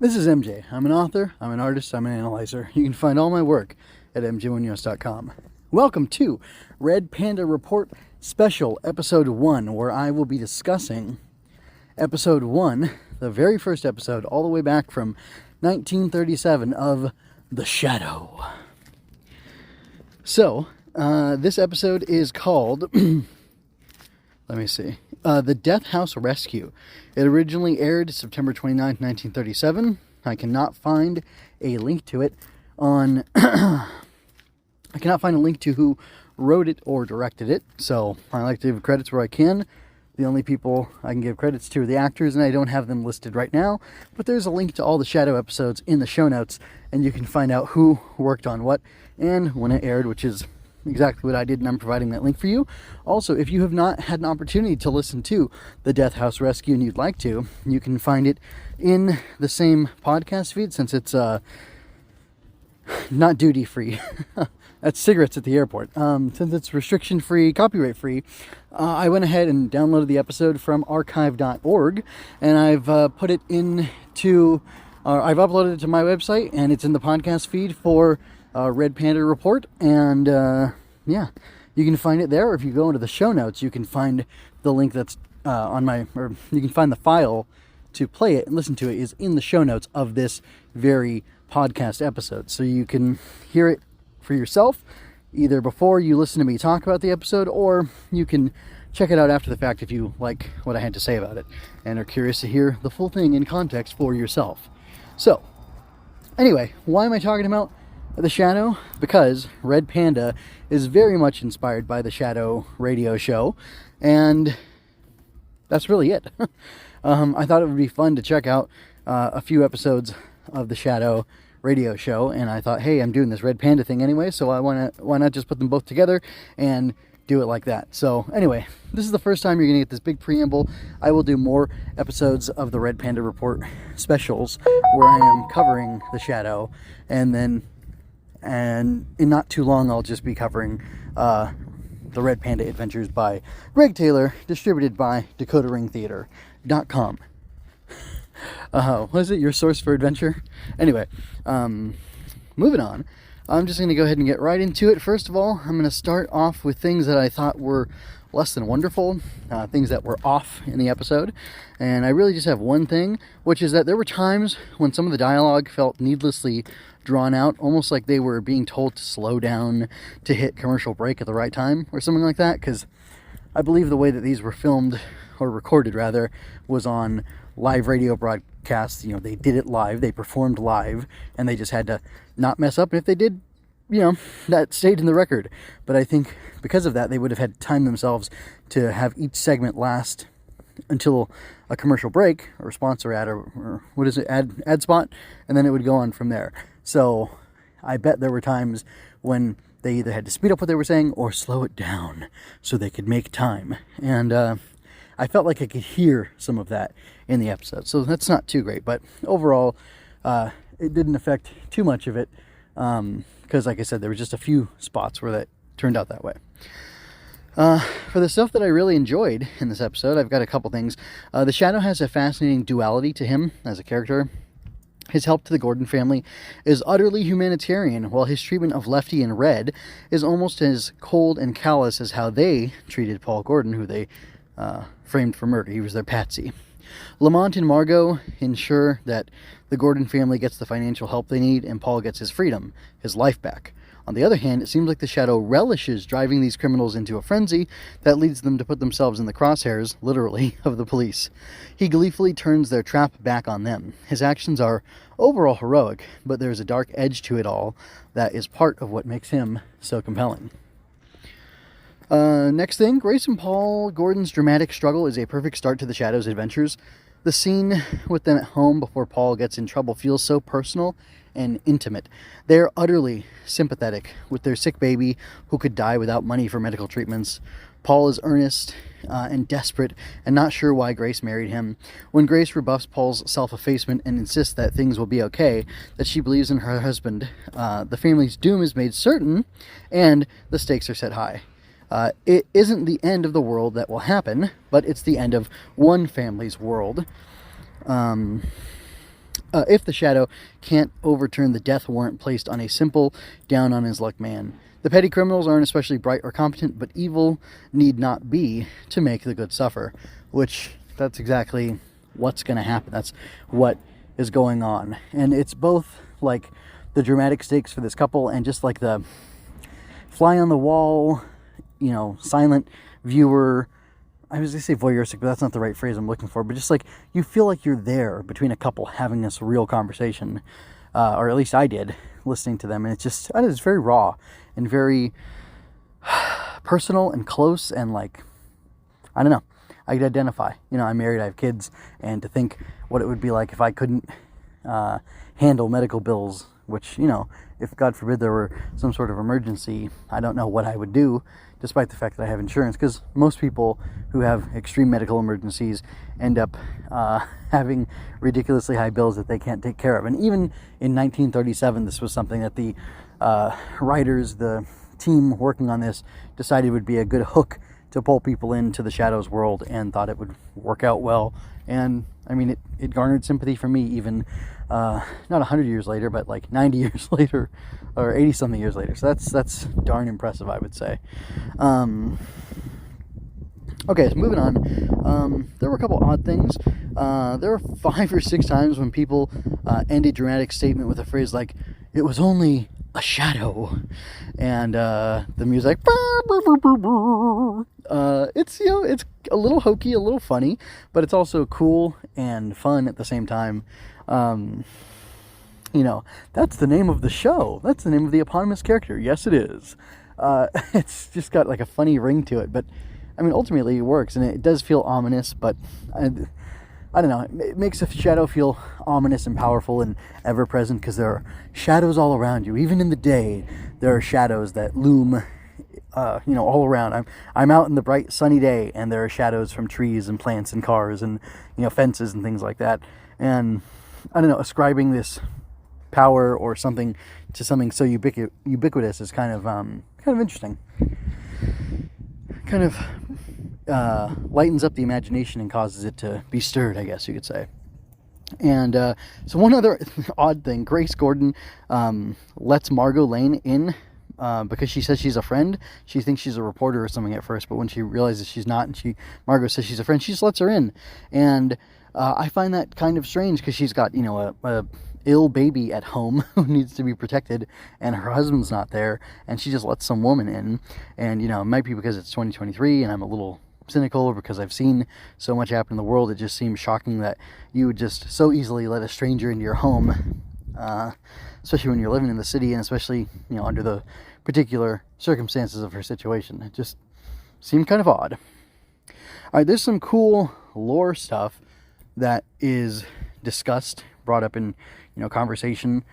This is MJ. I'm an author, I'm an artist, I'm an analyzer. You can find all my work at mjmunoz.com. Welcome to Red Panda Report Special Episode 1, where I will be discussing Episode 1, the very first episode, all the way back from 1937 of The Shadow. So, this episode is called, let me see, The Death House Rescue. It originally aired September 29, 1937. I cannot find a link to it on... I cannot find a link to who wrote it or directed it, so I like to give credits where I can. The only people I can give credits to are the actors, and I don't have them listed right now, but there's a link to all the Shadow episodes in the show notes, and you can find out who worked on what and when it aired, which is exactly what I did, and I'm providing that link for you. Also, if you have not had an opportunity to listen to The Death House Rescue and you'd like to, you can find it in the same podcast feed, since it's not duty-free. That's cigarettes at the airport. Since it's restriction-free, copyright-free, I went ahead and downloaded the episode from archive.org, and I've put it into... I've uploaded it to my website, and it's in the podcast feed for Red Panda Report, and yeah, you can find it there. Or if you go into the show notes, you can find the link that's or you can find the file to play it and listen to it is in the show notes of this very podcast episode, so you can hear it for yourself, either before you listen to me talk about the episode, or you can check it out after the fact if you like what I had to say about it and are curious to hear the full thing in context for yourself. So, anyway, why am I talking about The Shadow? Because Red Panda is very much inspired by The Shadow radio show, and that's really it. I thought it would be fun to check out a few episodes of The Shadow radio show, and I thought, hey, I'm doing this Red Panda thing anyway, so why not just put them both together and do it like that. So anyway, this is the first time you're going to get this big preamble. I will do more episodes of the Red Panda Report specials where I am covering The Shadow, and in not too long I'll just be covering the Red Panda Adventures by Greg Taylor, distributed by DakotaRingTheater.com. What is it? Your source for adventure? Anyway, moving on. I'm just going to go ahead and get right into it. First of all, I'm going to start off with things that I thought were less than wonderful, things that were off in the episode. And I really just have one thing, which is that there were times when some of the dialogue felt needlessly drawn out, almost like they were being told to slow down to hit commercial break at the right time or something like that, because I believe the way that these were filmed, or recorded rather, was on live radio broadcasts. You know, they did it live, they performed live, and they just had to not mess up. And if they did, you know, that stayed in the record. But I think because of that, they would have had time themselves to have each segment last until a commercial break or sponsor ad, or what is it, ad spot, and then it would go on from there. So I bet there were times when they either had to speed up what they were saying or slow it down so they could make time. And I felt like I could hear some of that in the episode. So that's not too great, but overall, it didn't affect too much of it, because like I said, there were just a few spots where that turned out that way. For the stuff that I really enjoyed in this episode, I've got a couple things. The Shadow has a fascinating duality to him as a character. His help to the Gordon family is utterly humanitarian, while his treatment of Lefty and Red is almost as cold and callous as how they treated Paul Gordon, who they framed for murder. He was their patsy. Lamont and Margot ensure that the Gordon family gets the financial help they need, and Paul gets his freedom, his life back. On the other hand, it seems like the Shadow relishes driving these criminals into a frenzy that leads them to put themselves in the crosshairs, literally, of the police. He gleefully turns their trap back on them. His actions are overall heroic, but there's a dark edge to it all that is part of what makes him so compelling. Next thing, Grace and Paul Gordon's dramatic struggle is a perfect start to the Shadow's adventures. The scene with them at home before Paul gets in trouble feels so personal and intimate. They are utterly sympathetic with their sick baby who could die without money for medical treatments. Paul is earnest and desperate and not sure why Grace married him. When Grace rebuffs Paul's self-effacement and insists that things will be okay, that she believes in her husband, the family's doom is made certain and the stakes are set high. It isn't the end of the world that will happen, but it's the end of one family's world. if the shadow can't overturn the death warrant placed on a simple, down-on-his-luck man. The petty criminals aren't especially bright or competent, but evil need not be to make the good suffer. Which, that's exactly what's going to happen. That's what is going on. And it's both, like, the dramatic stakes for this couple and just, like, the fly-on-the-wall, you know, silent viewer. I was going to say voyeuristic, but that's not the right phrase I'm looking for. But just, like, you feel like you're there between a couple having this real conversation. Or at least I did, listening to them. And it's just, it's very raw and very personal and close and, like, I don't know. I could identify. You know, I'm married, I have kids, and to think what it would be like if I couldn't handle medical bills, which, you know, if God forbid there were some sort of emergency, I don't know what I would do, despite the fact that I have insurance, because most people who have extreme medical emergencies end up having ridiculously high bills that they can't take care of. And even in 1937, this was something that the writers, the team working on this, decided would be a good hook to pull people into the Shadows world, and thought it would work out well. And I mean, it garnered sympathy from me even not 100 years later, but like 90 years later, or 80 something years later. So that's darn impressive, I would say. Okay, so moving on. There were a couple odd things. There were 5 or 6 times when people end a dramatic statement with a phrase like, "It was only a shadow," and the music. It's, you know, it's a little hokey, a little funny, but it's also cool and fun at the same time. You know, that's the name of the show. That's the name of the eponymous character. Yes, it is. It's just got like a funny ring to it, but I mean, ultimately it works, and it does feel ominous, but I don't know, it makes a shadow feel ominous and powerful and ever-present, because there are shadows all around you. Even in the day, there are shadows that loom, you know, all around. I'm out in the bright sunny day, and there are shadows from trees and plants and cars and, you know, fences and things like that. And I don't know, ascribing this power or something to something so ubiquitous is kind of interesting. Kind of lightens up the imagination and causes it to be stirred, I guess you could say. And so one other odd thing, Grace Gordon lets Margot Lane in because she says she's a friend. She thinks she's a reporter or something at first, but when she realizes she's not, and Margot says she's a friend, she just lets her in. And I find that kind of strange, because she's got, you know, a ill baby at home who needs to be protected, and her husband's not there, and she just lets some woman in. And, you know, it might be because it's 2023 and I'm a little cynical, because I've seen so much happen in the world. It just seems shocking that you would just so easily let a stranger into your home, especially when you're living in the city, and especially, you know, under the particular circumstances of her situation. It just seemed kind of odd. All right, there's some cool lore stuff that is discussed, brought up in, you know, conversation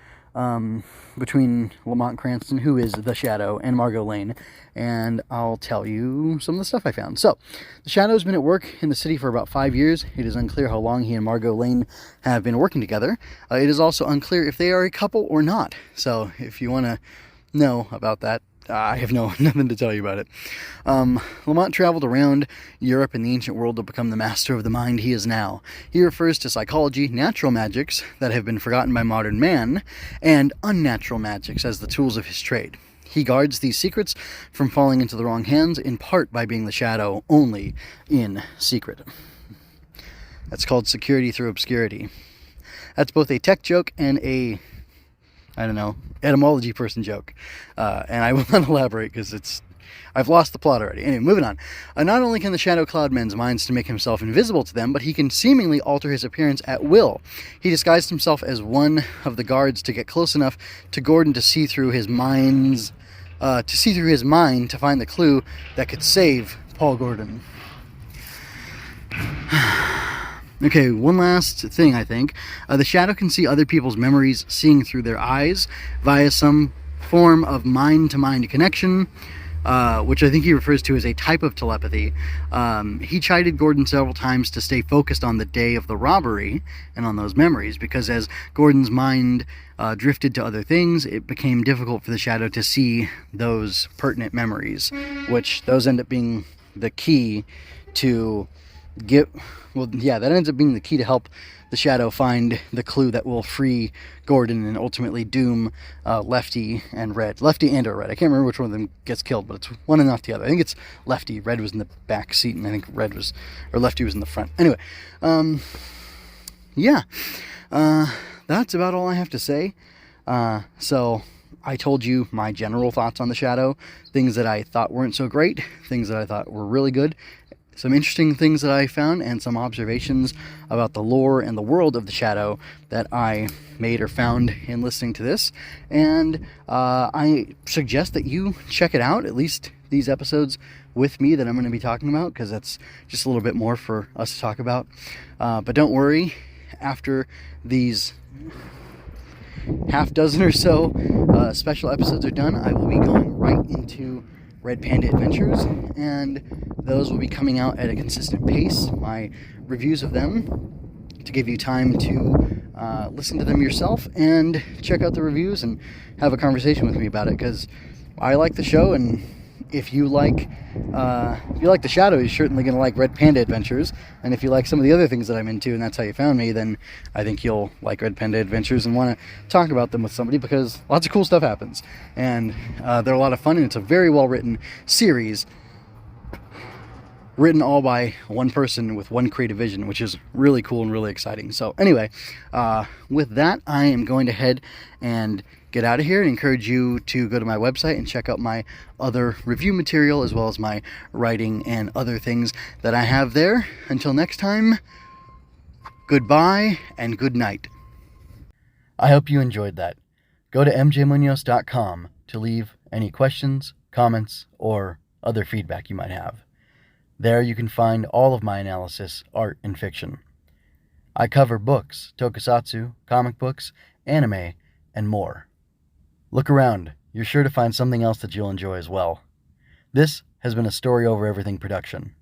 between Lamont Cranston, who is the Shadow, and Margot Lane, and I'll tell you some of the stuff I found. So, the Shadow's been at work in the city for about 5 years. It is unclear how long he and Margot Lane have been working together. It is also unclear if they are a couple or not. So, if you want to know about that, I have nothing to tell you about it. Lamont traveled around Europe and the ancient world to become the master of the mind he is now. He refers to psychology, natural magics that have been forgotten by modern man, and unnatural magics as the tools of his trade. He guards these secrets from falling into the wrong hands, in part by being the Shadow only in secret. That's called security through obscurity. That's both a tech joke and a, I don't know, etymology person joke. And I will not elaborate, because I've lost the plot already. Anyway, moving on. Not only can the Shadow cloud men's minds to make himself invisible to them, but he can seemingly alter his appearance at will. He disguised himself as one of the guards to get close enough to Gordon to see through his mind to find the clue that could save Paul Gordon. Okay, one last thing, I think. The Shadow can see other people's memories, seeing through their eyes via some form of mind-to-mind connection, which I think he refers to as a type of telepathy. He chided Gordon several times to stay focused on the day of the robbery and on those memories, because as Gordon's mind drifted to other things, it became difficult for the Shadow to see those pertinent memories, which those end up being the key to that ends up being the key to help the Shadow find the clue that will free Gordon and ultimately doom Lefty and Red. Lefty and or Red. I can't remember which one of them gets killed, but it's one and not the other. I think it's Lefty. Red was in the back seat, and I think Lefty was in the front. Anyway, that's about all I have to say. So I told you my general thoughts on the Shadow, things that I thought weren't so great, things that I thought were really good, some interesting things that I found, and some observations about the lore and the world of the Shadow that I made or found in listening to this. And I suggest that you check it out, at least these episodes with me that I'm going to be talking about, because that's just a little bit more for us to talk about. But don't worry, after these half dozen or so special episodes are done, I will be going right into Red Panda Adventures, and those will be coming out at a consistent pace. My reviews of them, to give you time to listen to them yourself and check out the reviews and have a conversation with me about it, because I like the show, and if you like the Shadow, you're certainly going to like Red Panda Adventures. And if you like some of the other things that I'm into, and that's how you found me, then I think you'll like Red Panda Adventures and want to talk about them with somebody, because lots of cool stuff happens, and they're a lot of fun, and it's a very well written series, written all by one person with one creative vision, which is really cool and really exciting. So anyway, with that, I am going to head and get out of here and encourage you to go to my website and check out my other review material, as well as my writing and other things that I have there. Until next time, goodbye and good night. I hope you enjoyed that. Go to mjmunoz.com to leave any questions, comments, or other feedback you might have. There you can find all of my analysis, art, and fiction. I cover books, tokusatsu, comic books, anime, and more. Look around. You're sure to find something else that you'll enjoy as well. This has been a Story Over Everything production.